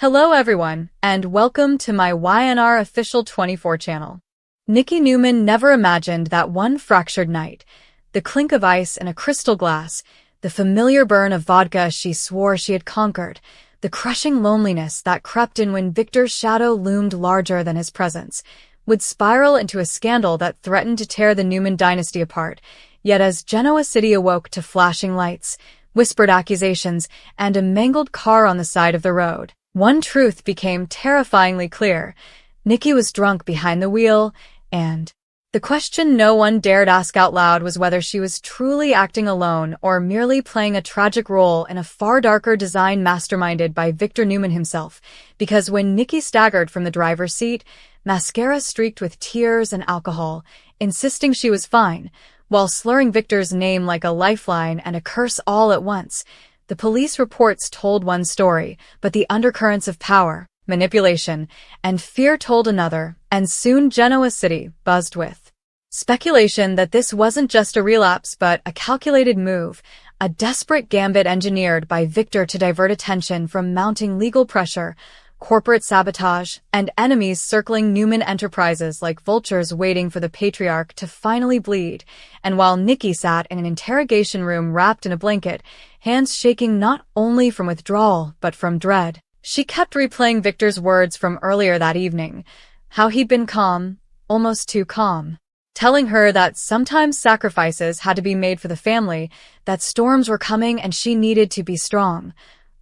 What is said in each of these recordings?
Hello everyone, and welcome to my YNR Official 24 channel. Nikki Newman never imagined that one fractured night, the clink of ice in a crystal glass, the familiar burn of vodka she swore she had conquered, the crushing loneliness that crept in when Victor's shadow loomed larger than his presence, would spiral into a scandal that threatened to tear the Newman dynasty apart. Yet as Genoa City awoke to flashing lights, whispered accusations, and a mangled car on the side of the road, one truth became terrifyingly clear. Nikki was drunk behind the wheel, and the question no one dared ask out loud was whether she was truly acting alone or merely playing a tragic role in a far darker design masterminded by Victor Newman himself. Because when Nikki staggered from the driver's seat, mascara streaked with tears and alcohol, insisting she was fine, while slurring Victor's name like a lifeline and a curse all at once. The police reports told one story, but the undercurrents of power, manipulation, and fear told another, and soon Genoa City buzzed with speculation that this wasn't just a relapse but a calculated move, a desperate gambit engineered by Victor to divert attention from mounting legal pressure, corporate sabotage, and enemies circling Newman Enterprises like vultures waiting for the patriarch to finally bleed. And while Nikki sat in an interrogation room wrapped in a blanket, hands shaking not only from withdrawal but from dread, she kept replaying Victor's words from earlier that evening, how he'd been calm, almost too calm, telling her that sometimes sacrifices had to be made for the family, that storms were coming and she needed to be strong.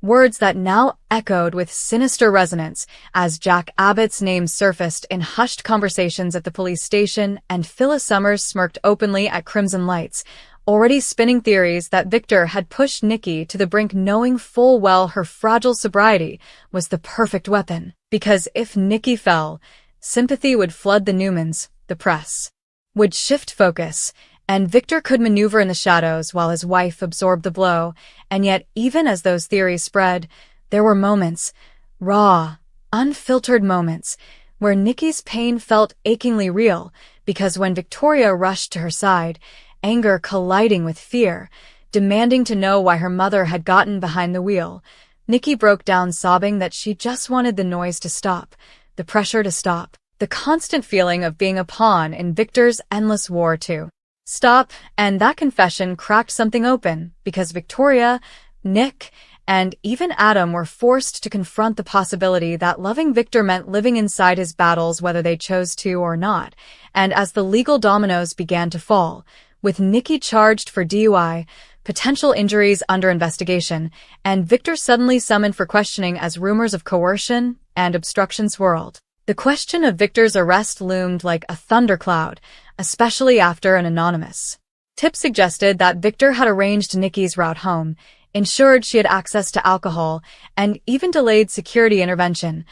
Words that now echoed with sinister resonance as Jack Abbott's name surfaced in hushed conversations at the police station and Phyllis Summers smirked openly at Crimson Lights, already spinning theories that Victor had pushed Nikki to the brink, knowing full well her fragile sobriety was the perfect weapon. Because if Nikki fell, sympathy would flood the Newmans, the press would shift focus, and Victor could maneuver in the shadows while his wife absorbed the blow. And yet, even as those theories spread, there were moments, raw, unfiltered moments, where Nikki's pain felt achingly real, because when Victoria rushed to her side, anger colliding with fear, demanding to know why her mother had gotten behind the wheel, Nikki broke down sobbing that she just wanted the noise to stop, the pressure to stop, the constant feeling of being a pawn in Victor's endless war to stop. And that confession cracked something open, because Victoria, Nick, and even Adam were forced to confront the possibility that loving Victor meant living inside his battles whether they chose to or not. And as the legal dominoes began to fall, with Nikki charged for DUI, potential injuries under investigation, and Victor suddenly summoned for questioning as rumors of coercion and obstruction swirled, the question of Victor's arrest loomed like a thundercloud, especially after an anonymous tip suggested that Victor had arranged Nikki's route home, ensured she had access to alcohol, and even delayed security intervention,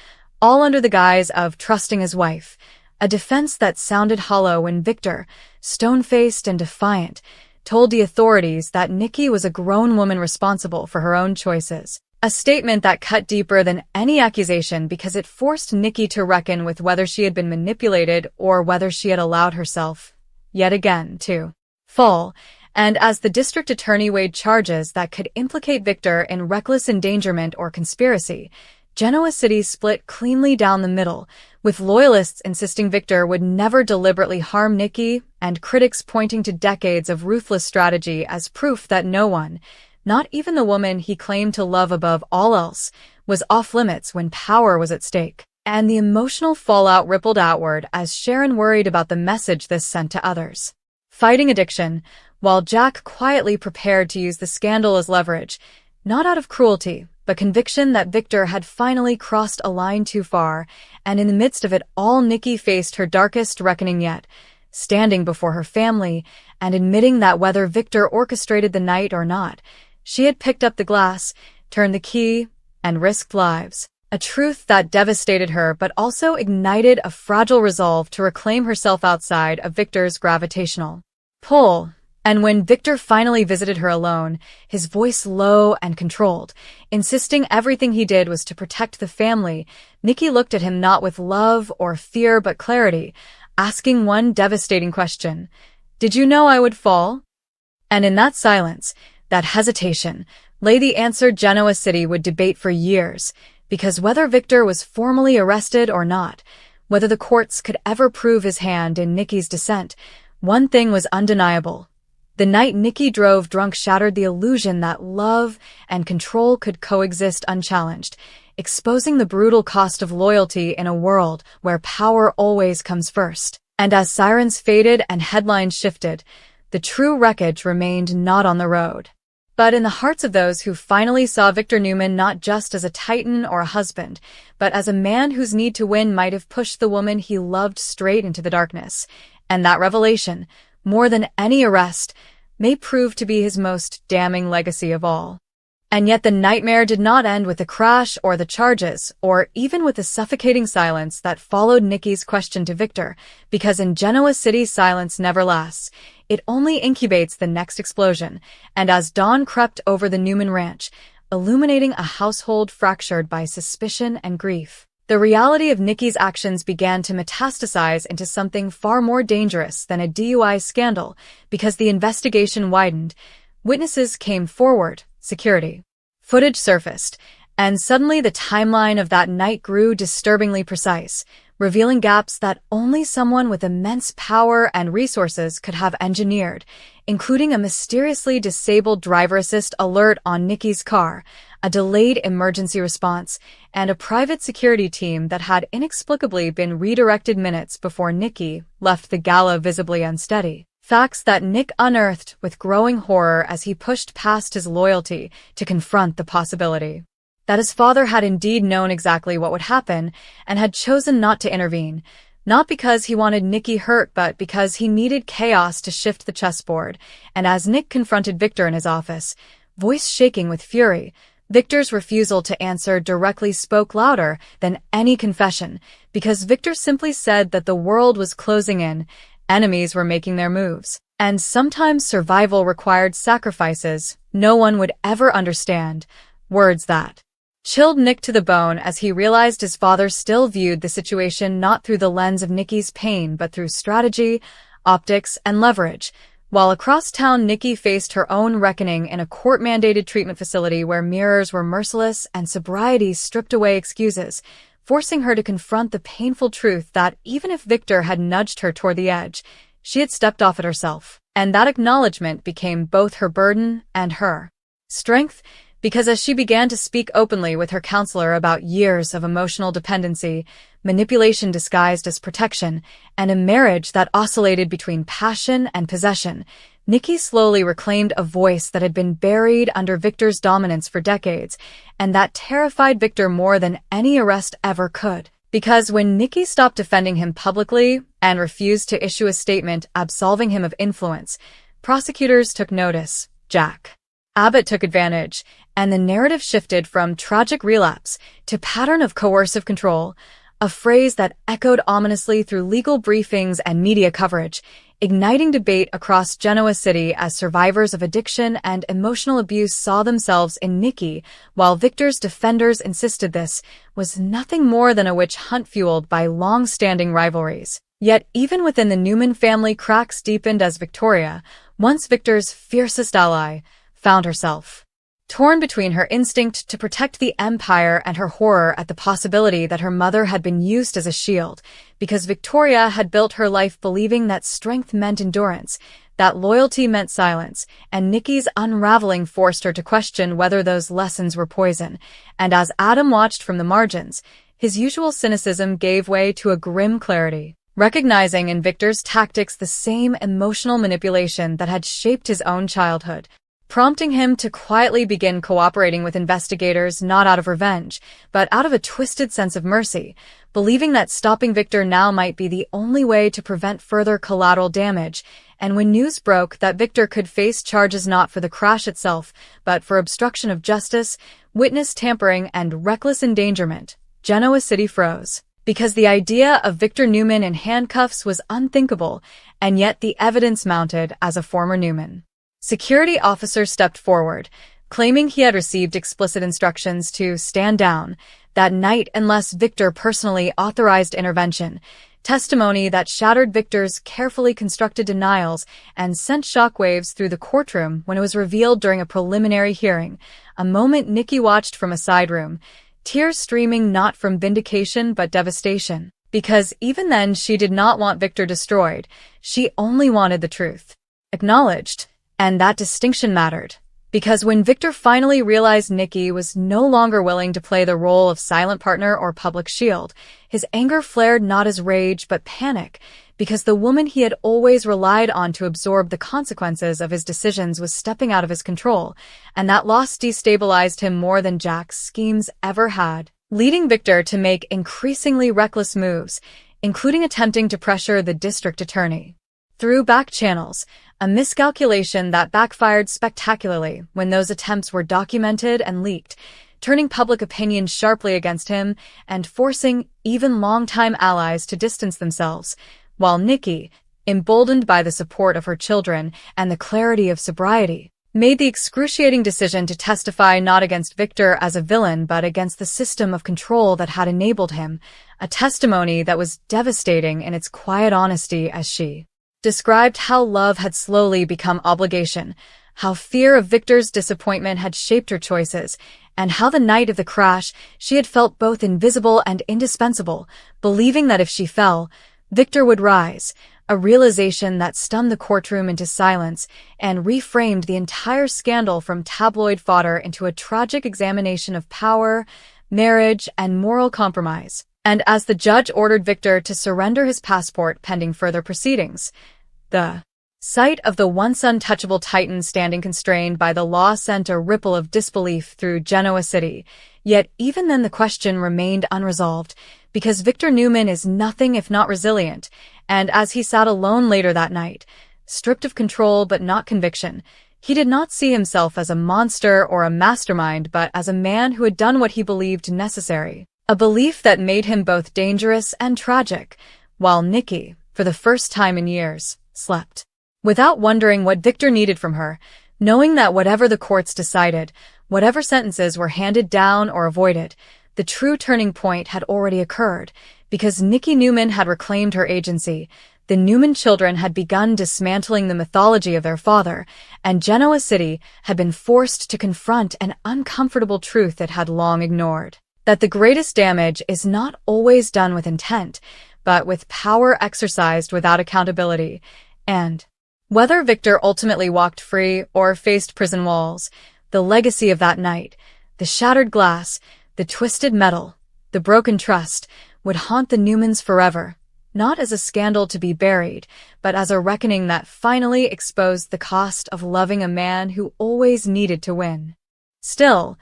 all under the guise of trusting his wife, a defense that sounded hollow when Victor, stone-faced and defiant, told the authorities that Nikki was a grown woman responsible for her own choices. A statement that cut deeper than any accusation because it forced Nikki to reckon with whether she had been manipulated or whether she had allowed herself, yet again, to fall. And as the district attorney weighed charges that could implicate Victor in reckless endangerment or conspiracy, Genoa City split cleanly down the middle, with loyalists insisting Victor would never deliberately harm Nikki and critics pointing to decades of ruthless strategy as proof that no one, not even the woman he claimed to love above all else, was off-limits when power was at stake. And the emotional fallout rippled outward as Sharon worried about the message this sent to others fighting addiction, while Jack quietly prepared to use the scandal as leverage, not out of cruelty, but conviction that Victor had finally crossed a line too far. And in the midst of it all, Nikki faced her darkest reckoning yet, standing before her family and admitting that whether Victor orchestrated the night or not, she had picked up the glass, turned the key, and risked lives. A truth that devastated her but also ignited a fragile resolve to reclaim herself outside of Victor's gravitational pull. And when Victor finally visited her alone, his voice low and controlled, insisting everything he did was to protect the family, Nikki looked at him not with love or fear but clarity, asking one devastating question: "Did you know I would fall?" And in that silence, that hesitation, lay the answer Genoa City would debate for years. Because whether Victor was formally arrested or not, whether the courts could ever prove his hand in Nikki's descent, one thing was undeniable. The night Nikki drove drunk shattered the illusion that love and control could coexist unchallenged, exposing the brutal cost of loyalty in a world where power always comes first. And as sirens faded and headlines shifted, the true wreckage remained not on the road, but in the hearts of those who finally saw Victor Newman not just as a titan or a husband, but as a man whose need to win might have pushed the woman he loved straight into the darkness. And that revelation, more than any arrest, may prove to be his most damning legacy of all. And yet the nightmare did not end with the crash or the charges, or even with the suffocating silence that followed Nikki's question to Victor, because in Genoa City silence never lasts. It only incubates the next explosion, and as dawn crept over the Newman ranch, illuminating a household fractured by suspicion and grief, the reality of Nikki's actions began to metastasize into something far more dangerous than a DUI scandal, because the investigation widened, witnesses came forward, security footage surfaced, and suddenly the timeline of that night grew disturbingly precise, revealing gaps that only someone with immense power and resources could have engineered, including a mysteriously disabled driver assist alert on Nikki's car, a delayed emergency response, and a private security team that had inexplicably been redirected minutes before Nikki left the gala visibly unsteady. Facts that Nick unearthed with growing horror as he pushed past his loyalty to confront the possibility that his father had indeed known exactly what would happen and had chosen not to intervene, not because he wanted Nikki hurt but because he needed chaos to shift the chessboard. And as Nick confronted Victor in his office, voice shaking with fury, Victor's refusal to answer directly spoke louder than any confession, because Victor simply said that the world was closing in, enemies were making their moves, and sometimes survival required sacrifices no one would ever understand, words that chilled Nick to the bone as he realized his father still viewed the situation not through the lens of Nikki's pain but through strategy, optics, and leverage. While across town Nikki faced her own reckoning in a court-mandated treatment facility where mirrors were merciless and sobriety stripped away excuses, forcing her to confront the painful truth that even if Victor had nudged her toward the edge, she had stepped off it herself. And that acknowledgement became both her burden and her strength, because as she began to speak openly with her counselor about years of emotional dependency, manipulation disguised as protection, and a marriage that oscillated between passion and possession, Nikki slowly reclaimed a voice that had been buried under Victor's dominance for decades, and that terrified Victor more than any arrest ever could. Because when Nikki stopped defending him publicly and refused to issue a statement absolving him of influence, prosecutors took notice. Jack Abbott took advantage, and the narrative shifted from tragic relapse to pattern of coercive control, a phrase that echoed ominously through legal briefings and media coverage, igniting debate across Genoa City as survivors of addiction and emotional abuse saw themselves in Nikki, while Victor's defenders insisted this was nothing more than a witch hunt fueled by long-standing rivalries. Yet even within the Newman family, cracks deepened as Victoria, once Victor's fiercest ally, found herself torn between her instinct to protect the empire and her horror at the possibility that her mother had been used as a shield, because Victoria had built her life believing that strength meant endurance, that loyalty meant silence, and Nikki's unraveling forced her to question whether those lessons were poison. And as Adam watched from the margins, his usual cynicism gave way to a grim clarity, recognizing in Victor's tactics the same emotional manipulation that had shaped his own childhood, prompting him to quietly begin cooperating with investigators not out of revenge, but out of a twisted sense of mercy, believing that stopping Victor now might be the only way to prevent further collateral damage. And when news broke that Victor could face charges not for the crash itself, but for obstruction of justice, witness tampering, and reckless endangerment, Genoa City froze. Because the idea of Victor Newman in handcuffs was unthinkable, and yet the evidence mounted as a former Newman security officer stepped forward, claiming he had received explicit instructions to stand down that night unless Victor personally authorized intervention, testimony that shattered Victor's carefully constructed denials and sent shockwaves through the courtroom when it was revealed during a preliminary hearing, a moment Nikki watched from a side room, tears streaming not from vindication but devastation. Because even then she did not want Victor destroyed, she only wanted the truth acknowledged, and that distinction mattered. Because when Victor finally realized Nikki was no longer willing to play the role of silent partner or public shield, his anger flared not as rage but panic, because the woman he had always relied on to absorb the consequences of his decisions was stepping out of his control, and that loss destabilized him more than Jack's schemes ever had, leading Victor to make increasingly reckless moves, including attempting to pressure the district attorney through back channels, a miscalculation that backfired spectacularly when those attempts were documented and leaked, turning public opinion sharply against him and forcing even longtime allies to distance themselves, while Nikki, emboldened by the support of her children and the clarity of sobriety, made the excruciating decision to testify not against Victor as a villain but against the system of control that had enabled him, a testimony that was devastating in its quiet honesty as she described how love had slowly become obligation, how fear of Victor's disappointment had shaped her choices, and how the night of the crash she had felt both invisible and indispensable, believing that if she fell, Victor would rise, a realization that stunned the courtroom into silence and reframed the entire scandal from tabloid fodder into a tragic examination of power, marriage, and moral compromise. And as the judge ordered Victor to surrender his passport pending further proceedings, the sight of the once untouchable titan standing constrained by the law sent a ripple of disbelief through Genoa City. Yet even then the question remained unresolved, because Victor Newman is nothing if not resilient, and as he sat alone later that night, stripped of control but not conviction, he did not see himself as a monster or a mastermind but as a man who had done what he believed necessary. A belief that made him both dangerous and tragic, while Nikki, for the first time in years, slept. Without wondering what Victor needed from her, knowing that whatever the courts decided, whatever sentences were handed down or avoided, the true turning point had already occurred, because Nikki Newman had reclaimed her agency, the Newman children had begun dismantling the mythology of their father, and Genoa City had been forced to confront an uncomfortable truth it had long ignored. That the greatest damage is not always done with intent, but with power exercised without accountability, and whether Victor ultimately walked free or faced prison walls, the legacy of that night, the shattered glass, the twisted metal, the broken trust, would haunt the Newmans forever, not as a scandal to be buried, but as a reckoning that finally exposed the cost of loving a man who always needed to win. Still,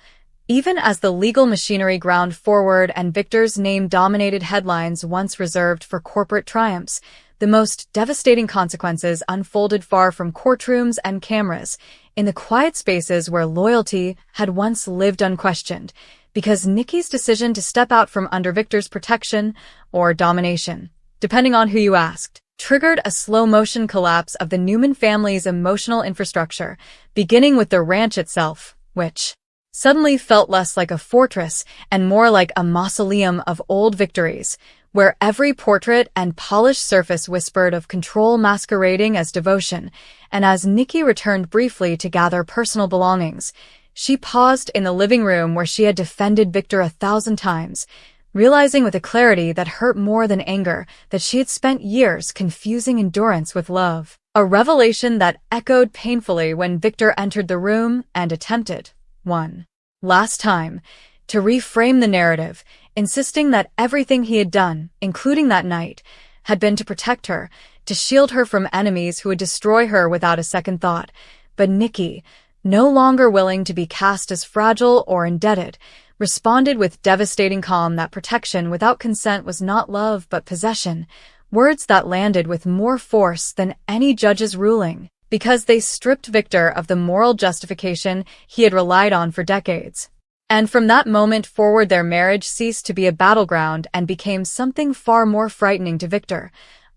even as the legal machinery ground forward and Victor's name dominated headlines once reserved for corporate triumphs, the most devastating consequences unfolded far from courtrooms and cameras, in the quiet spaces where loyalty had once lived unquestioned, because Nikki's decision to step out from under Victor's protection or domination, depending on who you asked, triggered a slow-motion collapse of the Newman family's emotional infrastructure, beginning with the ranch itself, which suddenly felt less like a fortress and more like a mausoleum of old victories, where every portrait and polished surface whispered of control masquerading as devotion. And as Nikki returned briefly to gather personal belongings, she paused in the living room where she had defended Victor 1,000 times, realizing with a clarity that hurt more than anger that she had spent years confusing endurance with love. A revelation that echoed painfully when Victor entered the room and attempted, one last time, to reframe the narrative, insisting that everything he had done, including that night, had been to protect her, to shield her from enemies who would destroy her without a second thought. But Nikki, no longer willing to be cast as fragile or indebted, responded with devastating calm that protection without consent was not love but possession, words that landed with more force than any judge's ruling, because they stripped Victor of the moral justification he had relied on for decades. And from that moment forward their marriage ceased to be a battleground and became something far more frightening to Victor,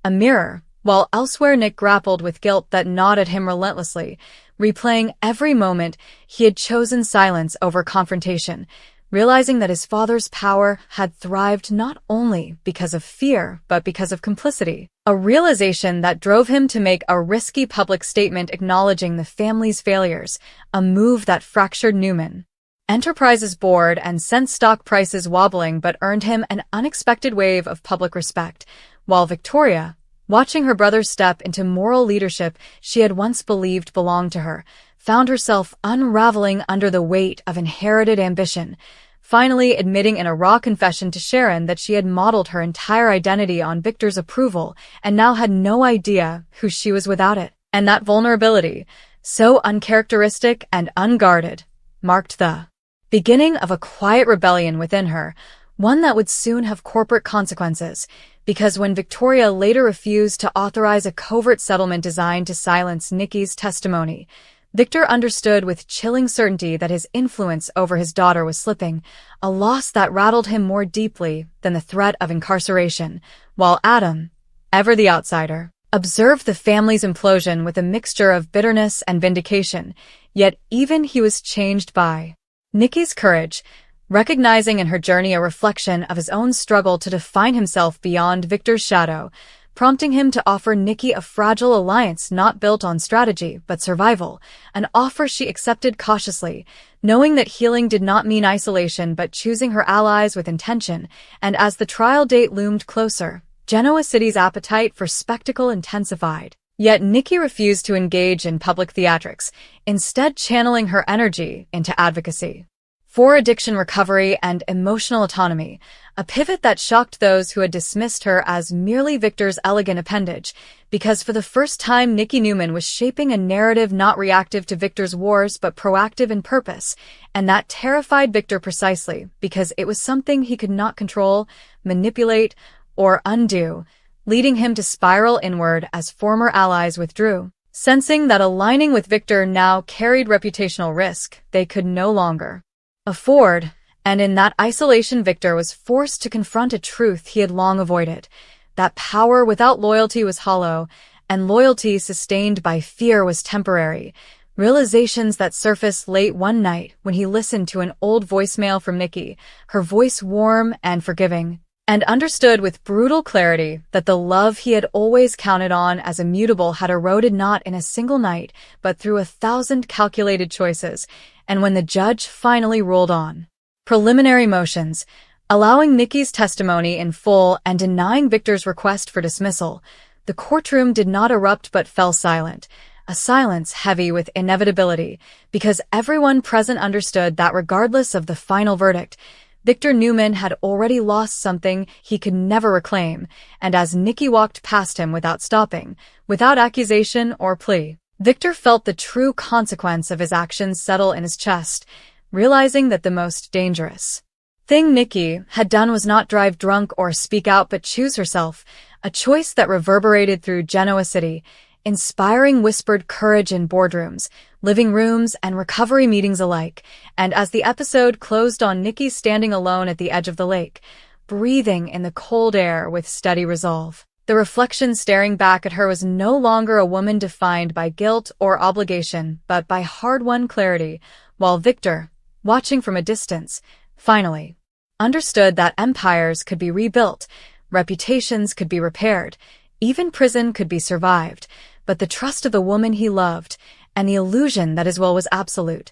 a mirror, while elsewhere Nick grappled with guilt that gnawed at him relentlessly, replaying every moment he had chosen silence over confrontation, realizing that his father's power had thrived not only because of fear but because of complicity, a realization that drove him to make a risky public statement acknowledging the family's failures, a move that fractured Newman. Enterprise's board and sent stock prices wobbling but earned him an unexpected wave of public respect, while Victoria, watching her brother step into moral leadership she had once believed belonged to her, found herself unraveling under the weight of inherited ambition, finally admitting in a raw confession to Sharon that she had modeled her entire identity on Victor's approval and now had no idea who she was without it. And that vulnerability, so uncharacteristic and unguarded, marked the beginning of a quiet rebellion within her, one that would soon have corporate consequences, because when Victoria later refused to authorize a covert settlement designed to silence Nikki's testimony, Victor understood with chilling certainty that his influence over his daughter was slipping, a loss that rattled him more deeply than the threat of incarceration, while Adam, ever the outsider, observed the family's implosion with a mixture of bitterness and vindication, yet even he was changed by Nikki's courage, recognizing in her journey a reflection of his own struggle to define himself beyond Victor's shadow, prompting him to offer Nikki a fragile alliance not built on strategy but survival, an offer she accepted cautiously, knowing that healing did not mean isolation but choosing her allies with intention. And as the trial date loomed closer, Genoa City's appetite for spectacle intensified. Yet Nikki refused to engage in public theatrics, instead channeling her energy into advocacy for addiction recovery and emotional autonomy, a pivot that shocked those who had dismissed her as merely Victor's elegant appendage, because for the first time Nikki Newman was shaping a narrative not reactive to Victor's wars but proactive in purpose, and that terrified Victor precisely because it was something he could not control, manipulate, or undo, leading him to spiral inward as former allies withdrew. Sensing that aligning with Victor now carried reputational risk they could no longer afford, and in that isolation Victor was forced to confront a truth he had long avoided, that power without loyalty was hollow, and loyalty sustained by fear was temporary, realizations that surfaced late one night when he listened to an old voicemail from Nikki, her voice warm and forgiving, and understood with brutal clarity that the love he had always counted on as immutable had eroded not in a single night, but through 1,000 calculated choices. And when the judge finally ruled on preliminary motions, allowing Nikki's testimony in full and denying Victor's request for dismissal, the courtroom did not erupt but fell silent, a silence heavy with inevitability, because everyone present understood that regardless of the final verdict, Victor Newman had already lost something he could never reclaim, and as Nikki walked past him without stopping, without accusation or plea, Victor felt the true consequence of his actions settle in his chest, realizing that the most dangerous thing Nikki had done was not drive drunk or speak out but choose herself, a choice that reverberated through Genoa City, inspiring whispered courage in boardrooms, living rooms, and recovery meetings alike. And as the episode closed on Nikki standing alone at the edge of the lake, breathing in the cold air with steady resolve, the reflection staring back at her was no longer a woman defined by guilt or obligation, but by hard-won clarity, while Victor, watching from a distance, finally understood that empires could be rebuilt, reputations could be repaired, even prison could be survived, but the trust of the woman he loved, and the illusion that his will was absolute,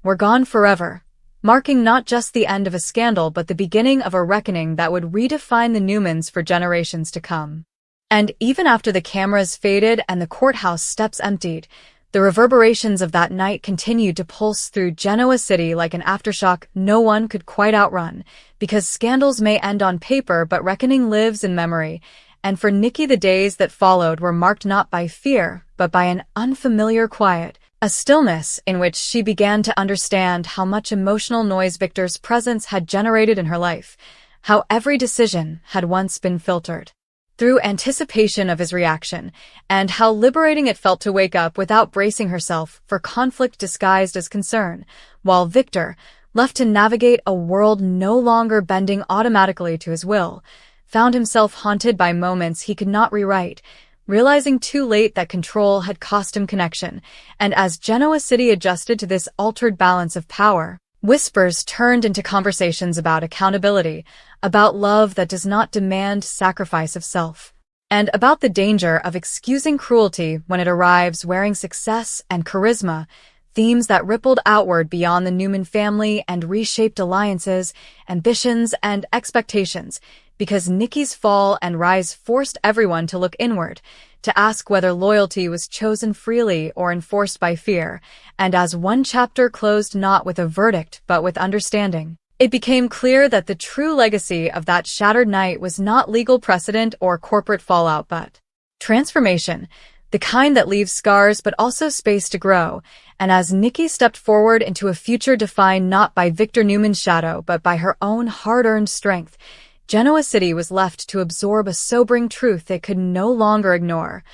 were gone forever, marking not just the end of a scandal but the beginning of a reckoning that would redefine the Newmans for generations to come. And even after the cameras faded and the courthouse steps emptied, the reverberations of that night continued to pulse through Genoa City like an aftershock no one could quite outrun, because scandals may end on paper but reckoning lives in memory, and for Nikki the days that followed were marked not by fear, but by an unfamiliar quiet, a stillness in which she began to understand how much emotional noise Victor's presence had generated in her life, how every decision had once been filtered through anticipation of his reaction, and how liberating it felt to wake up without bracing herself for conflict disguised as concern, while Victor, left to navigate a world no longer bending automatically to his will, found himself haunted by moments he could not rewrite, realizing too late that control had cost him connection. And as Genoa City adjusted to this altered balance of power, whispers turned into conversations about accountability, about love that does not demand sacrifice of self, and about the danger of excusing cruelty when it arrives wearing success and charisma, themes that rippled outward beyond the Newman family and reshaped alliances, ambitions, and expectations, because Nikki's fall and rise forced everyone to look inward, to ask whether loyalty was chosen freely or enforced by fear, and as one chapter closed not with a verdict but with understanding, it became clear that the true legacy of that shattered night was not legal precedent or corporate fallout but transformation, the kind that leaves scars but also space to grow. And as Nikki stepped forward into a future defined not by Victor Newman's shadow but by her own hard-earned strength, Genoa City was left to absorb a sobering truth it could no longer ignore.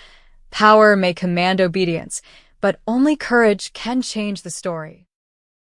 Power may command obedience, but only courage can change the story.